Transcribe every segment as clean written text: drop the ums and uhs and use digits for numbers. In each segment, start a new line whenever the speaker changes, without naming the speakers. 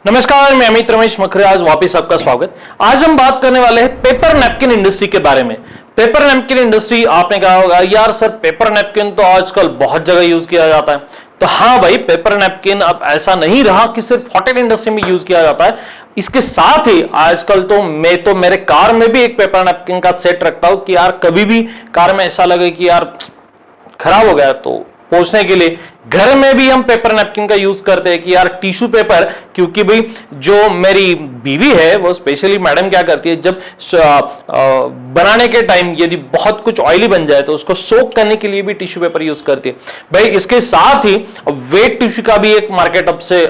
नमस्कार, मैं अमित रमेश मखरे, आज वापस आपका स्वागत। आज हम बात करने वाले हैं पेपर नैपकिन इंडस्ट्री के बारे में। पेपर नैपकिन इंडस्ट्री, आपने कहा होगा यार सर पेपर नैपकिन तो आजकल बहुत जगह यूज किया जाता है। तो हाँ भाई, पेपर नैपकिन अब ऐसा नहीं रहा कि सिर्फ होटल इंडस्ट्री में यूज किया जाता है। इसके साथ ही आजकल तो मैं तो मेरे कार में भी एक पेपर नैपकिन का सेट रखता हूं कि यार कभी भी कार में ऐसा लगे कि यार खराब हो गया तो पोंछने के लिए। घर में भी हम पेपर नैपकिन का यूज करते हैं कि यार टिश्यू पेपर, क्योंकि भाई जो मेरी बीवी है वो स्पेशली मैडम क्या करती है, जब बनाने के टाइम यदि बहुत कुछ ऑयली बन जाए तो उसको सोक करने के लिए भी टिश्यू पेपर यूज करती है। भाई इसके साथ ही वेट टिश्यू का भी एक मार्केट अब से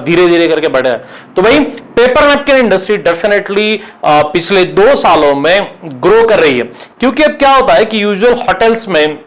धीरे धीरे करके बढ़ा है। तो भाई पेपर नैपकिन इंडस्ट्री डेफिनेटली पिछले 2 सालों में ग्रो कर रही है, क्योंकि अब क्या होता है कि यूजुअल होटल्स में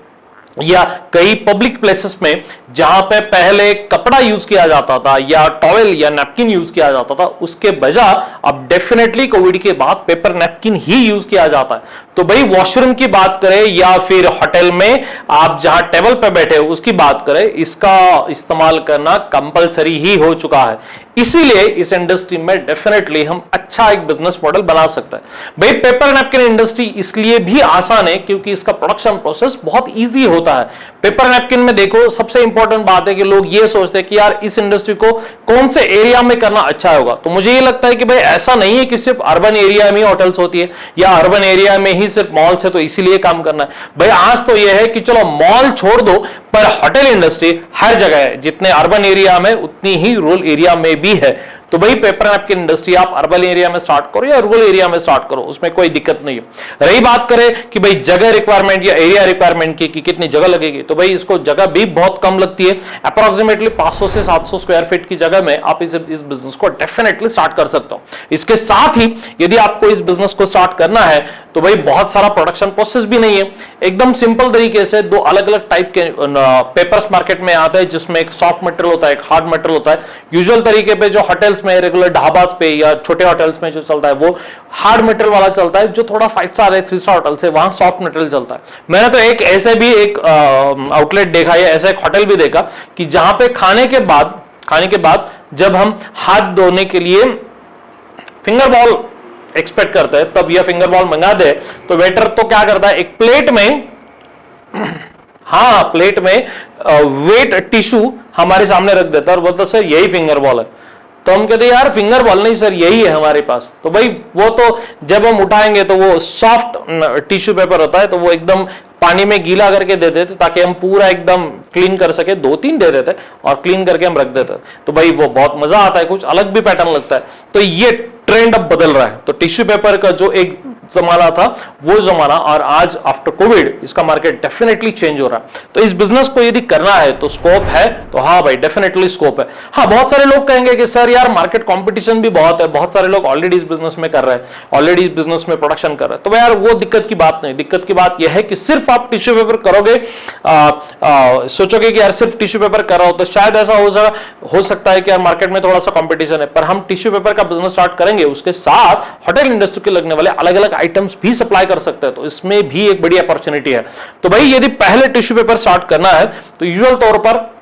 या कई पब्लिक प्लेसेस में जहां पे पहले कपड़ा यूज किया जाता था या टॉवेल या नैपकिन यूज किया जाता था, उसके बजाय अब डेफिनेटली कोविड के बाद पेपर नैपकिन ही यूज किया जाता है। तो भाई वॉशरूम की बात करें या फिर होटल में आप जहां टेबल पे बैठे हो उसकी बात करें, इसका इस्तेमाल करना कंपलसरी ही हो चुका है। इसीलिए इस इंडस्ट्री में डेफिनेटली हम अच्छा एक बिजनेस मॉडल बना सकते हैं। भाई पेपर नैपकिन इंडस्ट्री इसलिए भी आसान है क्योंकि इसका प्रोडक्शन प्रोसेस बहुत इजी होता है। पेपर नैपकिन में देखो, सबसे इंपॉर्टेंट बात है कि लोग ये सोचते हैं कि यार इस इंडस्ट्री को कौन से एरिया में करना अच्छा होगा। तो मुझे ये लगता है कि भाई ऐसा नहीं है कि सिर्फ अर्बन एरिया में होटल्स होती है या अर्बन एरिया में ही सिर्फ मॉल्स है तो इसीलिए काम करना है। भाई आज तो यह है कि चलो मॉल छोड़ दो, पर होटल इंडस्ट्री हर जगह है। जितने अर्बन एरिया में उतनी ही रूरल एरिया में भी है। तो भाई पेपर नैपकिन इंडस्ट्री आप अर्बन एरिया में स्टार्ट करो या रूरल एरिया में स्टार्ट करो, उसमें कोई दिक्कत नहीं है। रही बात करें कि भाई जगह रिक्वायरमेंट या एरिया रिक्वायरमेंट की कि कितनी जगह लगेगी, तो भाई इसको जगह भी बहुत कम लगती है। अप्रोक्सीमेटली 500 से 700 स्क्वायर फीट की जगह में आप इस बिजनेस को डेफिनेटली स्टार्ट कर सकते हो। इसके साथ ही यदि आपको इस बिजनेस को स्टार्ट करना है तो भाई बहुत सारा प्रोडक्शन प्रोसेस भी नहीं है। एकदम सिंपल तरीके से 2 अलग अलग टाइप के पेपर्स मार्केट में आते हैं, जिसमें एक सॉफ्ट मटेरियल होता है, एक हार्ड मटेरियल होता है। यूजुअल तरीके पे जो होटल्स में, रेगुलर ढाबास पे या छोटे होटल्स में जो चलता है वो हार्ड मटेरियल वाला चलता है। जो थोड़ा 5 स्टार है, 3 स्टार होटल्स है, वहां सॉफ्ट मटेरियल चलता है। मैंने तो एक ऐसे भी एक आउटलेट देखा या ऐसा एक होटल भी देखा कि जहां पे खाने के बाद जब हम हाथ धोने के लिए फिंगर बॉल एक्सपेक्ट करते हैं, तब यह फिंगर बॉल मंगा दे तो वेटर तो क्या करता है, एक प्लेट में वेट टिश्यू हमारे सामने रख देता है और बोलता सर यही फिंगर बॉल है। तो हम कहते यार फिंगर बॉल नहीं सर, यही है हमारे पास। तो भाई वो तो जब हम उठाएंगे तो वो सॉफ्ट टिश्यू पेपर होता है, तो वो एकदम पानी में गीला करके दे देते ताकि हम पूरा एकदम क्लीन कर सके। 2-3 दे देते और क्लीन करके हम रख देते। तो भाई वो बहुत मजा आता है, कुछ अलग भी पैटर्न लगता है। तो ये ट्रेंड अब बदल रहा है। तो टिश्यू पेपर का जो एक जमाना था वो जमाना और आज आफ्टर कोविड इसका मार्केट डेफिनेटली चेंज हो रहा है। तो इस बिजनेस को यदि करना है तो स्कोप है, तो हाँ भाई डेफिनेटली स्कोप है। हाँ, बहुत सारे लोग कहेंगे कि सर यार मार्केट कंपटीशन भी बहुत है, बहुत सारे लोग ऑलरेडी इस बिजनेस में कर रहे हैं, ऑलरेडी इस बिजनेस में प्रोडक्शन कर रहे हैं। तो यार वो दिक्कत की बात नहीं। दिक्कत की बात यह है कि सिर्फ आप टिश्यू पेपर करोगे, सोचोगे कि यार सिर्फ टिश्यू पेपर कर रहा हो तो शायद ऐसा हो सकता है कि यार मार्केट में थोड़ा सा कंपटीशन है। पर हम टिश्यू पेपर का बिजनेस स्टार्ट करेंगे, उसके साथ होटल इंडस्ट्री के लगने वाले अलग अलग आइटम्स भी सप्लाई कर सकते हैं। तो इसमें भी एक बड़ी अपॉर्चुनिटी है। तो भाई यदि पहले टिश्यू पेपर स्टार्ट करना है तो यूजुअल तौर पर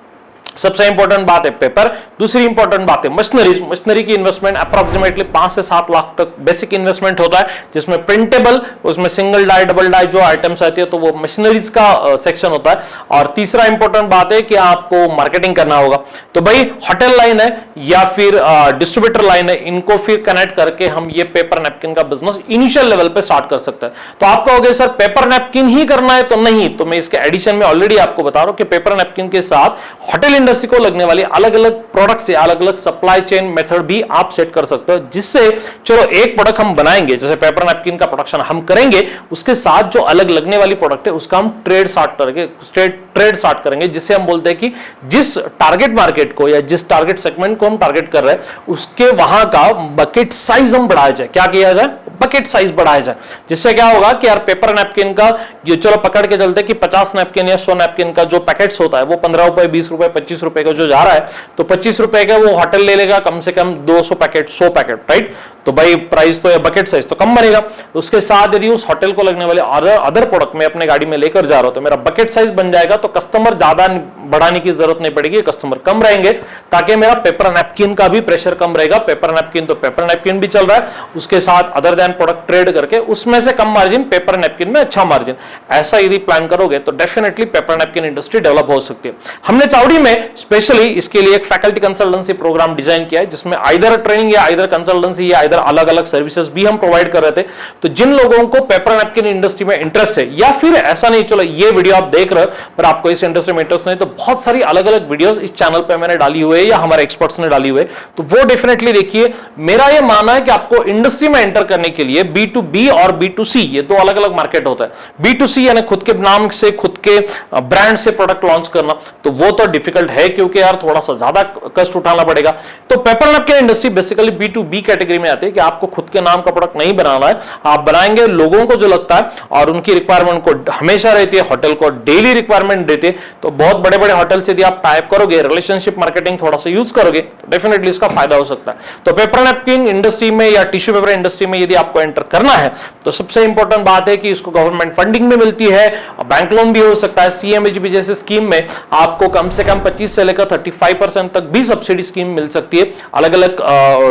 सबसे इंपॉर्टेंट बात है पेपर। दूसरी इंपॉर्टेंट बात है मशीनरी की इन्वेस्टमेंट अप्रोक्सीमेटली 5 से 7 लाख तक बेसिक इन्वेस्टमेंट होता है, जिसमें प्रिंटेबल, उसमें सिंगल डाई, डबल डाई जो आइटम्स आती है तो वो मशीनरीज का सेक्शन होता है। और तीसरा इंपॉर्टेंट बात है कि आपको मार्केटिंग करना होगा। तो भाई होटल लाइन है या फिर डिस्ट्रीब्यूटर लाइन है, इनको फिर कनेक्ट करके हम ये पेपर नैपकिन का बिजनेस इनिशियल लेवल पे स्टार्ट कर सकते हैं। तो आप कहोगे सर पेपर नैपकिन ही करना है, तो नहीं। तो मैं इसके एडिशन में ऑलरेडी आपको बता रहा हूं कि पेपर नैपकिन के साथ होटल इंडस्ट्री को लगने वाली अलग अलग प्रोडक्ट से अलग अलग सप्लाई चेन मेथड भी आप सेट कर सकते हो, जिससे चलो एक प्रोडक्ट हम बनाएंगे, जैसे पेपर नैपकिन का प्रोडक्शन हम करेंगे, उसके साथ जो अलग लगने वाली प्रोडक्ट है उसका हम ट्रेड स्टार्ट करेंगे, जिससे हम बोलते हैं कि जिस टारगेट मार्केट को या जिस टारगेट सेगमेंट को हम टारगेट कर रहे हैं उसके वहां का बकेट साइज हम बढ़ाया जाए। क्या किया जाए, बकेट साइज बढ़ाया जाए। जिससे क्या होगा कि यार पेपर नैपकिन का ये चलो पकड़ के चलते कि 50 नैपकिन या 100 नैपकिन का जो पैकेट्स होता है वो 15 रुपए, 20 रुपए, 25 रुपए का जो जा रहा है, तो 25 रुपए का वो होटल ले लेगा कम से कम 200 पैकेट, 100 पैकेट, राइट। तो भाई प्राइस तो या बकेट साइज तो कम बनेगा। उसके साथ यदि उस होटल को लगने वाले अदर प्रोडक्ट में अपने गाड़ी में लेकर जा रहा हो तो मेरा बकेट साइज बन जाएगा, तो कस्टमर ज्यादा बढ़ाने की जरूरत नहीं पड़ेगी, कस्टमर कम रहेंगे, ताकि मेरा पेपर नैपकिन का भी प्रेशर कम रहेगा। पेपर नैपकिन तो पेपर नैपकिन भी चल रहा है, उसके साथ अदर देन प्रोडक्ट ट्रेड करके उसमें से कम मार्जिन, पेपर नैपकिन में अच्छा मार्जिन, ऐसा यदि प्लान करोगे तो definitely paper napkin industry develop हो सकती है। हमने चावड़ी में स्पेशली इसके लिए एक फैकल्टी कंसल्टेंसी प्रोग्राम डिजाइन किया है, जिसमें आइदर ट्रेनिंग या आइदर कंसल्टेंसी या आइदर अलग अलग सर्विसेज भी हम प्रोवाइड कर रहे थे। तो जिन लोगों को पेपर नैपकिन इंडस्ट्री में इंटरेस्ट है, या फिर ऐसा नहीं चलो ये वीडियो आप देख रहे हो पर आपको इस इंडस्ट्री में इंटरेस्ट नहीं, तो बहुत सारी अलग अलग वीडियोस इस चैनल पे मैंने डाली हुई है या हमारे एक्सपर्ट्स ने डाली हुई है, तो वो डेफिनेटली देखिए। मेरा ये मानना है कि आपको इंडस्ट्री में एंटर करने के लिए B2B और B2C ये दो अलग अलग मार्केट होता है। B2C यानी खुद के नाम से, खुद के ब्रांड से प्रोडक्ट लॉन्च करना, तो वो तो डिफिकल्ट है क्योंकि यार थोड़ा सा ज्यादा कष्ट उठाना पड़ेगा। तो paper napkin industry basically B2B category में आती है कि आपको खुद के नाम का प्रोडक्ट नहीं बनाना है, आप बनाएंगे लोगों को जो लगता है और उनकी रिक्वायरमेंट को हमेशा रहती है, होटल को डेली रिक्वायरमेंट देते हैं, तो बहुत बड़े बड़े होटल से यदि आप टाइप करोगे, रिलेशनशिप मार्केटिंग थोड़ा सा यूज करोगे, तो डेफिनेटली इसका फायदा हो सकता है। तो पेपर नैपकिन इंडस्ट्री में या टिश्यू पेपर इंडस्ट्री में यदि आपको एंटर करना है, तो सबसे इंपॉर्टेंट बात है कि इसको गवर्नमेंट फंडिंग में मिलती है, बैंक लोन भी हो सकता है। CMHB जैसे स्कीम में आपको कम से कम 25 से लेकर 35% तक भी सब्सिडी स्कीम मिल सकती है। अलग अलग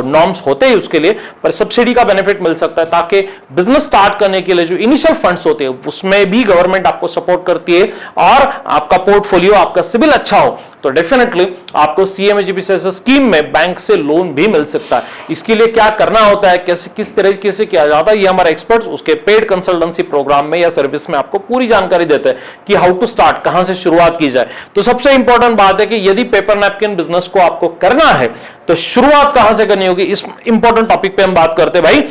नॉर्म्स होते हैं उसके लिए, पर सब्सिडी का बेनिफिट मिल सकता है, ताकि बिजनेस स्टार्ट करने के लिए जो इनिशियल फंड्स होते हैं उसमें भी गवर्नमेंट आपको सपोर्ट करती है, और आपका पोर्टफोलियो, आपका सिविल अच्छा हो तो डेफिनेटली आपको CMHB से स्कीम में बैंक से लोन भी मिल सकता है। इसके लिए क्या करना होता है, कैसे किस तरीके से किया जाता है, ये हमारे एक्सपर्ट्स उसके पेड कंसल्टेंसी प्रोग्राम में या सर्विस में आपको पूरी जानकारी देते हैं कि हाउ टू स्टार्ट, कहां से शुरुआत की जाए। तो सबसे इंपॉर्टेंट बात है कि यदि पेपर नैपकिन बिजनेस को आपको करना है तो शुरुआत कहां से करनी होगी, इस इंपॉर्टेंट टॉपिक पे हम बात करते हैं भाई।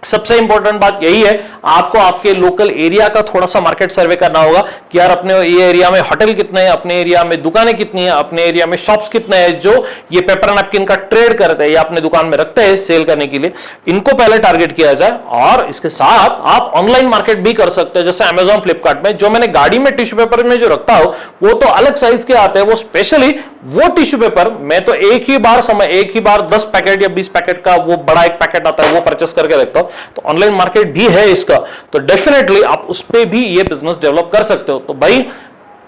सबसे इंपॉर्टेंट बात यही है, आपको आपके लोकल एरिया का थोड़ा सा मार्केट सर्वे करना होगा कि यार अपने ये एरिया में होटल कितने हैं, अपने एरिया में दुकानें कितनी हैं, अपने एरिया में शॉप्स कितने हैं जो ये पेपर नैपकिन का ट्रेड करते हैं या अपने दुकान में रखते हैं सेल करने के लिए, इनको पहले टारगेट किया जाए। और इसके साथ आप ऑनलाइन मार्केट भी कर सकते हैं, जैसे Amazon, फ्लिपकार्ट में जो मैंने गाड़ी में टिश्यू पेपर में जो रखता हूं वो तो अलग साइज के आते हैं, वो स्पेशली वो टिश्यू पेपर मैं तो एक ही बार 10 पैकेट या 20 पैकेट का वो बड़ा एक पैकेट आता है वो परचेस करके रखता हूं। तो ऑनलाइन मार्केट भी है इसका, तो डेफिनेटली आप उस पे भी ये बिजनेस डेवलप कर सकते हो। तो भाई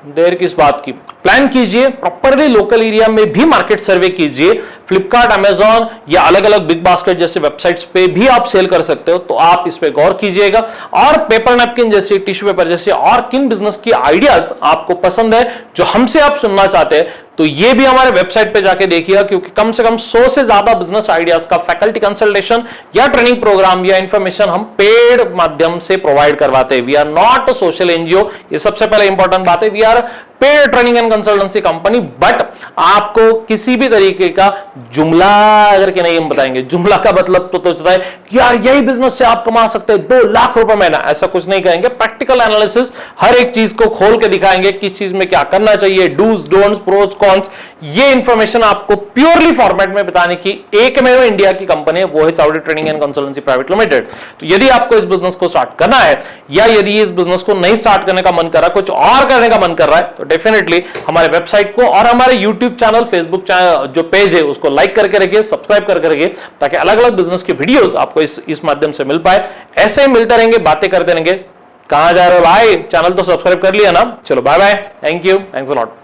देर किस बात की, प्लान कीजिए, प्रॉपरली लोकल एरिया में भी मार्केट सर्वे कीजिए। फ्लिपकार्ट, Amazon या अलग अलग बिग बास्केट जैसे वेबसाइट्स पे भी आप सेल कर सकते हो, तो आप इस पे गौर कीजिएगा। और पेपर नैपकिन जैसे, टिश्यू पेपर जैसे और किन बिजनेस की आइडियाज आपको पसंद है जो हमसे आप सुनना चाहते हैं, तो ये भी हमारे वेबसाइट पे जाके देखिएगा, क्योंकि कम से कम 100 से ज्यादा बिजनेस आइडियाज का फैकल्टी कंसल्टेशन या ट्रेनिंग प्रोग्राम या इंफॉर्मेशन हम पेड माध्यम से प्रोवाइड करवाते हैं। We are not social NGO, ये सबसे पहले इंपॉर्टेंट बात है। We are paid training and consultancy company, but आपको किसी भी तरीके का जुमला अगर के नहीं हम बताएंगे। जुमला का मतलब तो सोचता है कि यार यही बिजनेस से आप कमा सकते हैं 2 लाख रुपए महीना, ऐसा कुछ नहीं कहेंगे। प्रैक्टिकल एनालिसिस, हर एक चीज को खोल के दिखाएंगे, किस चीज में क्या करना चाहिए, डूज डोंट्स, प्रोज कॉन्स, ये इंफॉर्मेशन आपको प्योरली फॉर्मेट में बताने की एकमेव इंडिया की कंपनी है, वो है Chawdi training and consultancy private limited. तो यदि आपको इस बिजनेस को स्टार्ट करना है, या यदि इस बिजनेस को नहीं स्टार्ट करने का मन कर रहा है, कुछ और करने का मन कर रहा है, तो डेफिनेटली हमारे वेबसाइट को और हमारे यूट्यूब चैनल, फेसबुक चैनल जो पेज है उसको लाइक करके रखिए, सब्सक्राइब करके रखिए, ताकि अलग अलग बिजनेस की वीडियोस आपको इस माध्यम से मिल पाए। ऐसे ही मिलते रहेंगे, बातें करते रहेंगे। कहां जा रहे हो भाई, चैनल तो सब्सक्राइब कर लिया ना। चलो bye bye, thank you, thanks a lot.